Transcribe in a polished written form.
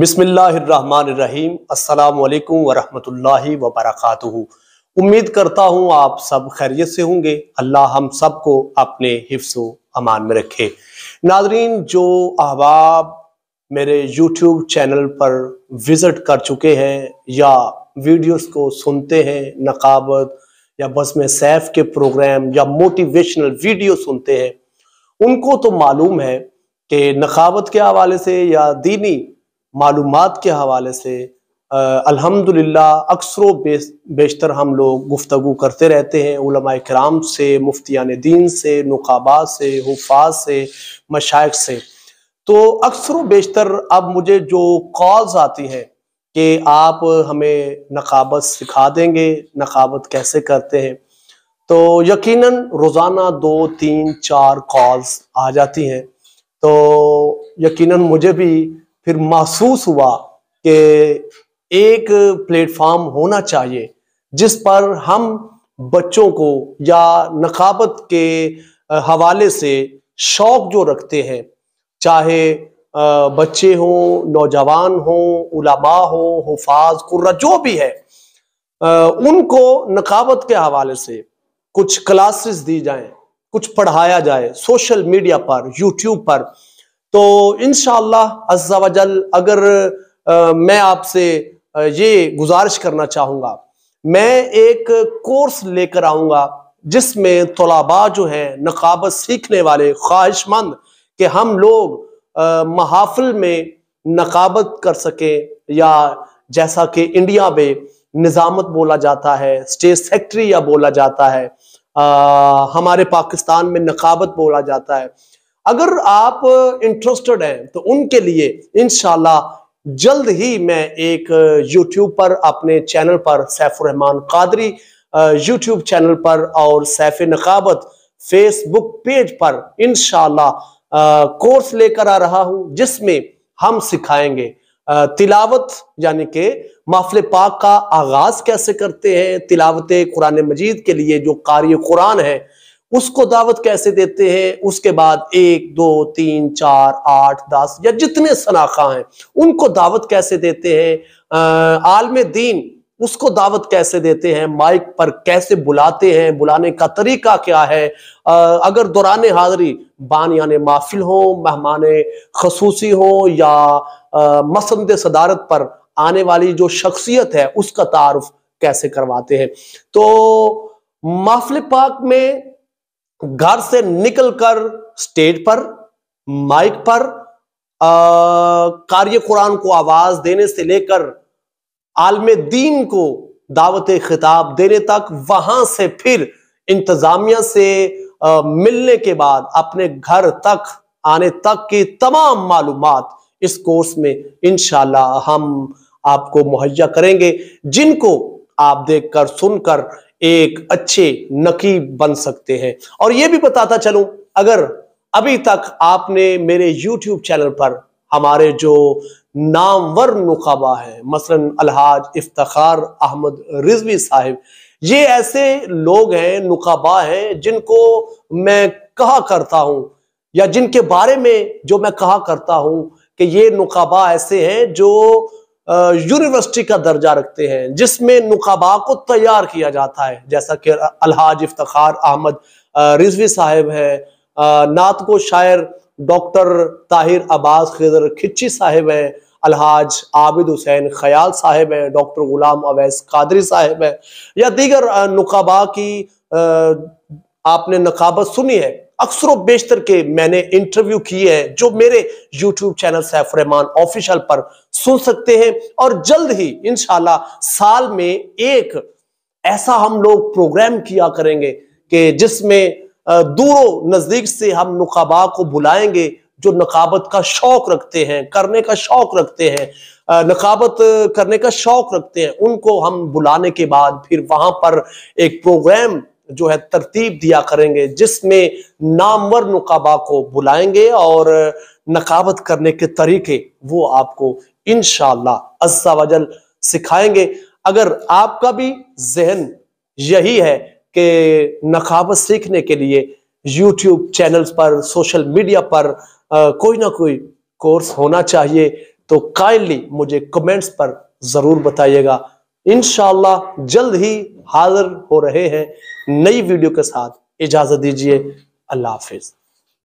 بسم اللہ الرحمن الرحیم۔ السلام علیکم ورحمۃ اللہ وبرکاتہ۔ امید کرتا ہوں آپ سب خیریت سے ہوں گے۔ اللہ ہم سب کو اپنے حفظ و امان میں رکھے۔ ناظرین، جو احباب میرے یوٹیوب چینل پر وزٹ کر چکے ہیں یا ویڈیوز کو سنتے ہیں، نقابت یا بزم سیف کے پروگرام یا موٹیویشنل ویڈیو سنتے ہیں، ان کو تو معلوم ہے کہ نقابت کے حوالے سے یا دینی معلومات کے حوالے سے الحمدللہ اکثر و بیشتر ہم لوگ گفتگو کرتے رہتے ہیں علماء کرام سے، مفتیان دین سے، نقابات سے، حفاظ سے، مشائخ سے۔ تو اکثر و بیشتر اب مجھے جو کالز آتی ہیں کہ آپ ہمیں نقابت سکھا دیں گے، نقابت کیسے کرتے ہیں، تو یقیناً روزانہ 2، 3، 4 کالز آ جاتی ہیں۔ تو یقیناً مجھے بھی پھر محسوس ہوا کہ ایک پلیٹ فارم ہونا چاہیے جس پر ہم بچوں کو یا نقابت کے حوالے سے شوق جو رکھتے ہیں، چاہے بچے ہوں، نوجوان ہوں، علماء ہوں، حفاظ، قرہ، جو بھی ہے، ان کو نقابت کے حوالے سے کچھ کلاسز دی جائیں، کچھ پڑھایا جائے سوشل میڈیا پر، یوٹیوب پر۔ تو انشاءاللہ عز و جل اگر میں آپ سے یہ گزارش کرنا چاہوں گا، میں ایک کورس لے کر آؤں گا جس میں طلباء جو ہیں نقابت سیکھنے والے خواہش مند کہ ہم لوگ محافل میں نقابت کر سکیں، یا جیسا کہ انڈیا میں نظامت بولا جاتا ہے، اسٹیٹ سیکرٹری یا بولا جاتا ہے، ہمارے پاکستان میں نقابت بولا جاتا ہے۔ اگر آپ انٹرسٹڈ ہیں تو ان کے لیے انشاءاللہ جلد ہی میں ایک یوٹیوب پر اپنے چینل پر، سیف الرحمان قادری یوٹیوب چینل پر اور سیف نقابت فیس بک پیج پر انشاءاللہ کورس لے کر آ رہا ہوں، جس میں ہم سکھائیں گے تلاوت، یعنی کہ محفل پاک کا آغاز کیسے کرتے ہیں، تلاوت قرآن مجید کے لیے جو قاری قرآن ہے اس کو دعوت کیسے دیتے ہیں، اس کے بعد 1، 2، 3، 4، 8، 10 یا جتنے شناخواں ہیں ان کو دعوت کیسے دیتے ہیں، عالم دین اس کو دعوت کیسے دیتے ہیں، مائک پر کیسے بلاتے ہیں، بلانے کا طریقہ کیا ہے، اگر دوران حاضری بانیان محفل ہوں، مہمان خصوصی ہوں، یا مسند صدارت پر آنے والی جو شخصیت ہے اس کا تعارف کیسے کرواتے ہیں۔ تو محفل پاک میں گھر سے نکل کر سٹیج پر، مائک پر قاری قرآن کو آواز دینے سے لے کر عالم دین کو دعوت خطاب دینے تک، وہاں سے پھر انتظامیہ سے ملنے کے بعد اپنے گھر تک آنے تک کی تمام معلومات اس کورس میں انشاءاللہ ہم آپ کو مہیا کریں گے، جن کو آپ دیکھ کر، سن کر ایک اچھے نقیب بن سکتے ہیں۔ اور یہ بھی بتاتا چلوں، اگر ابھی تک آپ نے میرے یوٹیوب چینل پر ہمارے جو نامور نقابہ ہیں، مثلا الحاج افتخار احمد رضوی صاحب، یہ ایسے لوگ ہیں، نقابہ ہیں، جن کو میں کہا کرتا ہوں، یا جن کے بارے میں جو میں کہا کرتا ہوں کہ یہ نقابہ ایسے ہیں جو یونیورسٹی کا درجہ رکھتے ہیں، جس میں نقابہ کو تیار کیا جاتا ہے، جیسا کہ الحاج افتخار احمد رضوی صاحب ہے، نعت کو شاعر ڈاکٹر طاہر عباس خضر کھچی صاحب ہیں، الحاج عابد حسین خیال صاحب ہیں، ڈاکٹر غلام اویس قادری صاحب ہیں، یا دیگر نقابہ کی آپ نے نقابت سنی ہے، اکثر و بیشتر کے میں نے انٹرویو کیے ہیں، جو میرے یوٹیوب چینل سیف الرحمان آفیشل پر سن سکتے ہیں۔ اور جلد ہی انشاءاللہ سال میں ایک ایسا ہم لوگ پروگرام کیا کریں گے کہ جس میں دور و نزدیک سے ہم نقابہ کو بلائیں گے جو نقابت کا شوق رکھتے ہیں، کرنے کا شوق رکھتے ہیں، نقابت کرنے کا شوق رکھتے ہیں، ان کو ہم بلانے کے بعد پھر وہاں پر ایک پروگرام جو ہے ترتیب دیا کریں گے، جس میں نامور نقابہ کو بلائیں گے اور نقابت کرنے کے طریقے وہ آپ کو انشاءاللہ عز و جل سکھائیں گے۔ اگر آپ کا بھی ذہن یہی ہے کہ نقابت سیکھنے کے لیے یوٹیوب چینلز پر، سوشل میڈیا پر کوئی نہ کوئی کورس ہونا چاہیے، تو کائنڈلی مجھے کمنٹس پر ضرور بتائیے گا۔ انشاءاللہ جلد ہی حاضر ہو رہے ہیں نئی ویڈیو کے ساتھ۔ اجازت دیجیے، اللہ حافظ۔